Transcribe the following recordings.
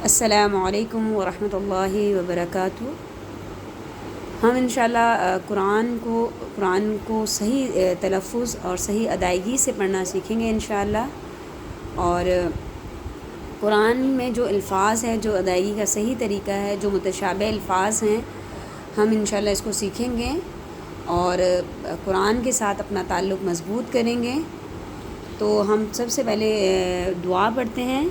السلام علیکم ورحمۃ اللہ وبرکاتہ۔ ہم انشاءاللہ قرآن کو صحیح تلفظ اور صحیح ادائیگی سے پڑھنا سیکھیں گے انشاءاللہ، اور قرآن میں جو الفاظ ہیں، جو ادائیگی کا صحیح طریقہ ہے، جو متشابہ الفاظ ہیں، ہم انشاءاللہ اس کو سیکھیں گے اور قرآن کے ساتھ اپنا تعلق مضبوط کریں گے۔ تو ہم سب سے پہلے دعا پڑھتے ہیں۔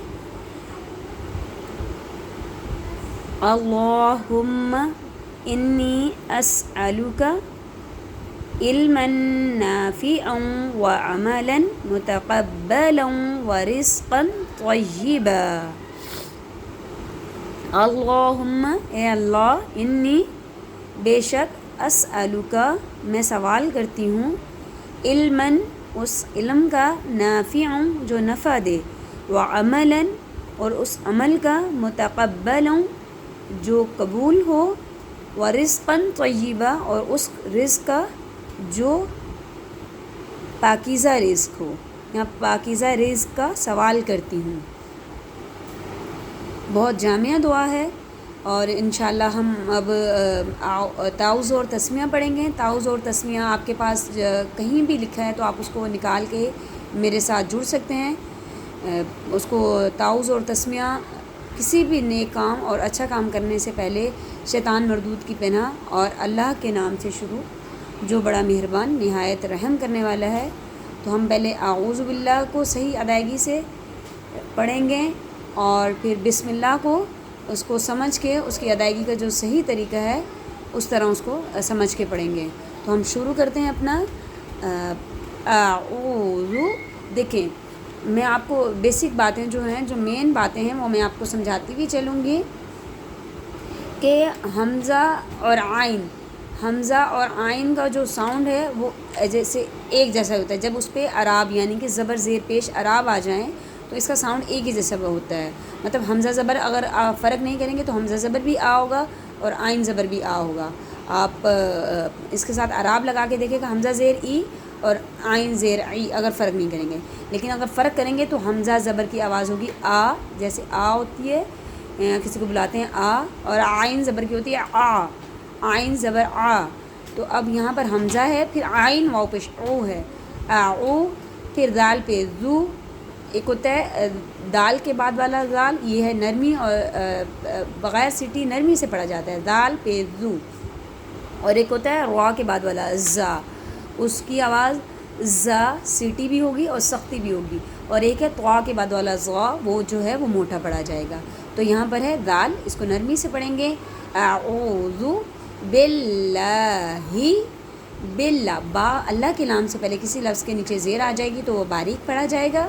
اللہم انی اسألک علما نافعا وعملا متقبلا ورزقا طیبا۔ اللہم، اے اللہ، انی، بے شک، اسألک، میں سوال کرتی ہوں، علما، اس علم کا، نافعا، جو نفع دے، وعملا، اور اس عمل کا، متقبلا، جو قبول ہو، ورزقا طیبا، اور اس رزق کا جو پاکیزہ رزق ہو، یا پاکیزہ رزق کا سوال کرتی ہوں۔ بہت جامع دعا ہے، اور انشاءاللہ ہم اب تعوذ اور تسمیہ پڑھیں گے۔ تعوذ اور تسمیہ آپ کے پاس کہیں بھی لکھا ہے تو آپ اس کو نکال کے میرے ساتھ جڑ سکتے ہیں۔ اس کو تعوذ اور تسمیہ کسی بھی نیک کام اور اچھا کام کرنے سے پہلے شیطان مردود کی پناہ اور اللہ کے نام سے شروع، جو بڑا مہربان نہایت رحم کرنے والا ہے۔ تو ہم پہلے اعوذ باللہ کو صحیح ادائیگی سے پڑھیں گے، اور پھر بسم اللہ کو اس کو سمجھ کے اس کی ادائیگی کا جو صحیح طریقہ ہے اس طرح اس کو سمجھ کے پڑھیں گے۔ تو ہم شروع کرتے ہیں اپنا اعوذ۔ دیکھیں، میں آپ کو بیسک باتیں جو ہیں، جو مین باتیں ہیں، وہ میں آپ کو سمجھاتی ہوئی چلوں گی کہ حمزہ اور عین کا جو ساؤنڈ ہے وہ جیسے ایک جیسا ہوتا ہے۔ جب اس پہ اعراب یعنی کہ زبر زیر پیش اعراب آ جائیں تو اس کا ساؤنڈ ایک ہی جیسا ہوتا ہے۔ مطلب حمزہ زبر اگر آپ فرق نہیں کریں گے تو حمزہ زبر بھی آ ہوگا اور عین زبر بھی آ ہوگا۔ آپ اس کے ساتھ اعراب لگا کے دیکھیں کہ حمزہ زیر ای اور عین زیر ای، اگر فرق نہیں کریں گے۔ لیکن اگر فرق کریں گے تو حمزہ زبر کی آواز ہوگی آ، جیسے آ ہوتی ہے، کسی کو بلاتے ہیں آ، اور عین زبر کی ہوتی ہے آ، عین زبر آ۔ تو اب یہاں پر حمزہ ہے، پھر عین واو پیش او ہے، او، پھر دال پہ زو، ایک ہوتا ہے دال کے بعد والا دال، یہ ہے نرمی، اور بغیر سیٹی نرمی سے پڑھا جاتا ہے، دال پہ زو۔ اور ایک ہوتا ہے روا کے بعد والا زا، اس کی آواز زا سیٹی بھی ہوگی اور سختی بھی ہوگی۔ اور ایک ہے طوا کے بعد والا زا، وہ جو ہے وہ موٹا پڑھا جائے گا۔ تو یہاں پر ہے دال، اس کو نرمی سے پڑھیں گے، اعوذ باللہ، باللہ، با اللہ کے نام سے پہلے کسی لفظ کے نیچے زیر آ جائے گی تو وہ باریک پڑھا جائے گا۔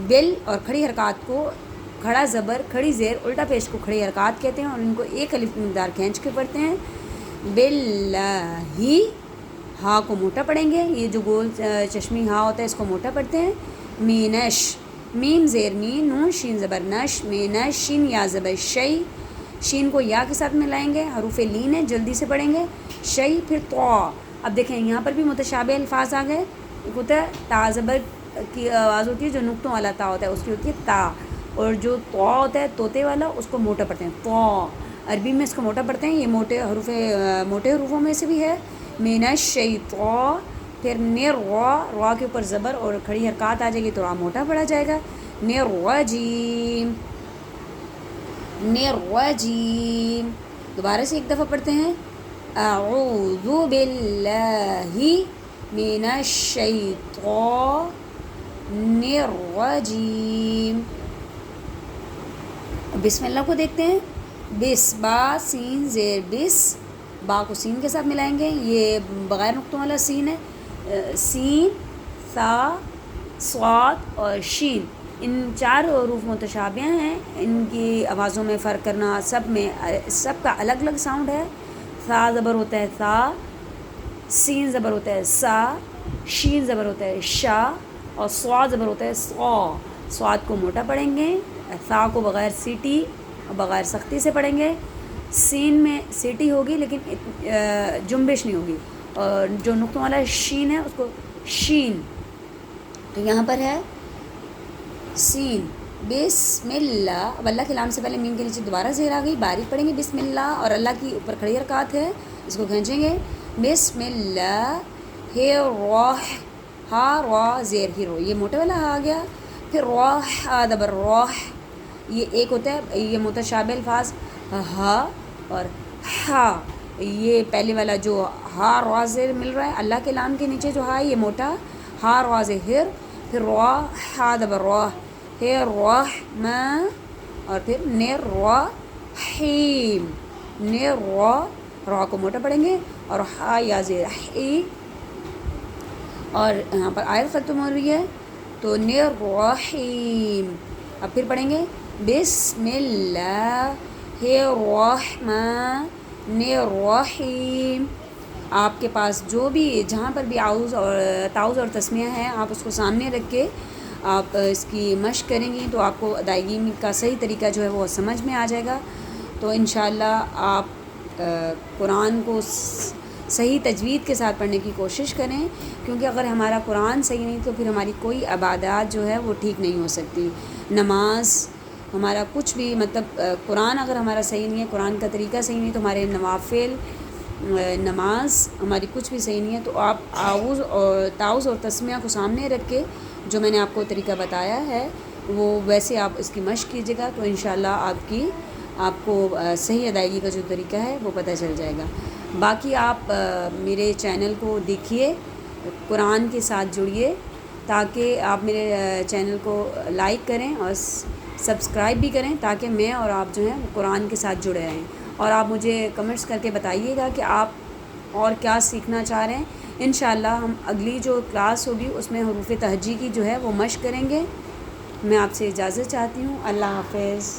بل اور کھڑی حرکات کو، کھڑا زبر، کھڑی زیر، الٹا پیش کو کھڑی حرکات کہتے ہیں، اور ان کو ایک الف مقدار کھینچ کے پڑھتے ہیں۔ باللہ، ہا کو موٹا پڑھیں گے، یہ جو گول چشمی ہا ہوتا ہے اس کو موٹا پڑھتے ہیں۔ مینش، میم زیر مین، نون شین زبر نش، مینش، شین یا زبر شی، شین کو یا کے ساتھ ملائیں گے، حروف لین ہے، جلدی سے پڑھیں گے، شی، پھر طوا۔ اب دیکھیں یہاں پر بھی متشابہ الفاظ آ گئے۔ ایک ہوتا ہے تا زبر کی آواز ہوتی ہے جو نقطوں والا تا ہوتا ہے، اس کی ہوتی ہے تا، اور جو طوا ہوتا ہے طوطے والا، اس کو موٹا پڑھتے ہیں، طوا۔ عربی میں اس کو موٹا پڑھتے ہیں، یہ موٹے حروفوں میں سے بھی ہے۔ من الشیطان، پھر نروا، روا کے اوپر زبر اور کھڑی حرکات آ جائے گی تو را موٹا پڑھا جائے گا، نرجیم، نرجیم۔ دوبارہ سے ایک دفعہ پڑھتے ہیں، اعوذ باللہ من الشیطان الرجیم۔ بسم اللہ کو دیکھتے ہیں، بس، با سین زیر بس، با کو سین کے ساتھ ملائیں گے، یہ بغیر نقطوں والا سین ہے، سین، ثا، صاد اور شین، ان چار حروف متشابہ ہیں، ان کی آوازوں میں فرق کرنا، سب کا الگ الگ ساؤنڈ ہے۔ ثا زبر ہوتا ہے ثا، سین زبر ہوتا ہے سا، شین زبر ہوتا ہے شا، اور صاد زبر ہوتا ہے صا۔ صاد کو موٹا پڑھیں گے، ثا کو بغیر سیٹی اور بغیر سختی سے پڑھیں گے، سین میں سیٹی ہوگی لیکن جنبش نہیں ہوگی، اور جو نقطوں والا شین ہے اس کو شین۔ تو یہاں پر ہے سین، بسم اللہ. اب اللہ کے نام سے پہلے میم کے نیچے دوبارہ زیر آ گئی, باریک پڑھیں گے بسم اللہ, اور اللہ کی اوپر کھڑی حرکات ہے, اس کو کھینچیں گے. بسم اللہ راہ, ہا را زیر ہی رو, یہ موٹے والا آ گیا. پھر راہ دبر راہ, یہ ایک ہوتا ہے, یہ متشابہ الفاظ ہا اور ہا, یہ پہلے والا جو ہا را زیر مل رہا ہے اللہ کے نام کے نیچے جو ہا ہے یہ موٹا, ہا را زہر, پھر راہ ہا دبر راہ, ہے رحمٰ, اور پھر رحیم, را کو موٹا پڑھیں گے اور ہا یا زیر ہی, اور یہاں پر آیت ختم ہو رہی ہے تو رحیم. اب پھر پڑھیں گے بسم اللہ الرحمن الرحیم. آپ کے پاس جو بھی جہاں پر بھی آؤز اور تاؤز اور تسمیہ ہیں آپ اس کو سامنے رکھ کے آپ اس کی مشق کریں گی تو آپ کو ادائیگی کا صحیح طریقہ جو ہے وہ سمجھ میں آ جائے گا. تو انشاءاللہ آپ قرآن کو صحیح تجوید کے ساتھ پڑھنے کی کوشش کریں, کیونکہ اگر ہمارا قرآن صحیح نہیں تو پھر ہماری کوئی عبادات جو ہے وہ ٹھیک نہیں ہو سکتی. نماز ہمارا کچھ بھی مطلب قرآن اگر ہمارا صحیح نہیں ہے, قرآن کا طریقہ صحیح نہیں, تو ہمارے نوافل نماز ہماری کچھ بھی صحیح نہیں ہے. تو آپ آؤز اور تاؤز اور تسمیہ کو سامنے رکھ کے جو میں نے آپ کو طریقہ بتایا ہے وہ ویسے آپ اس کی مشق کیجیے گا, تو انشاءاللہ آپ کو صحیح ادائیگی کا جو طریقہ ہے وہ پتہ چل جائے گا. باقی آپ میرے چینل کو دیکھیے, قرآن کے ساتھ جڑیے, تاکہ آپ میرے چینل کو لائک کریں اور سبسکرائب بھی کریں, تاکہ میں اور آپ جو ہیں قرآن کے ساتھ جڑے رہیں. اور آپ مجھے کمنٹس کر کے بتائیے گا کہ آپ اور کیا سیکھنا چاہ رہے ہیں. انشاءاللہ ہم اگلی جو کلاس ہوگی اس میں حروف تہجی کی جو ہے وہ مشق کریں گے. میں آپ سے اجازت چاہتی ہوں. اللہ حافظ.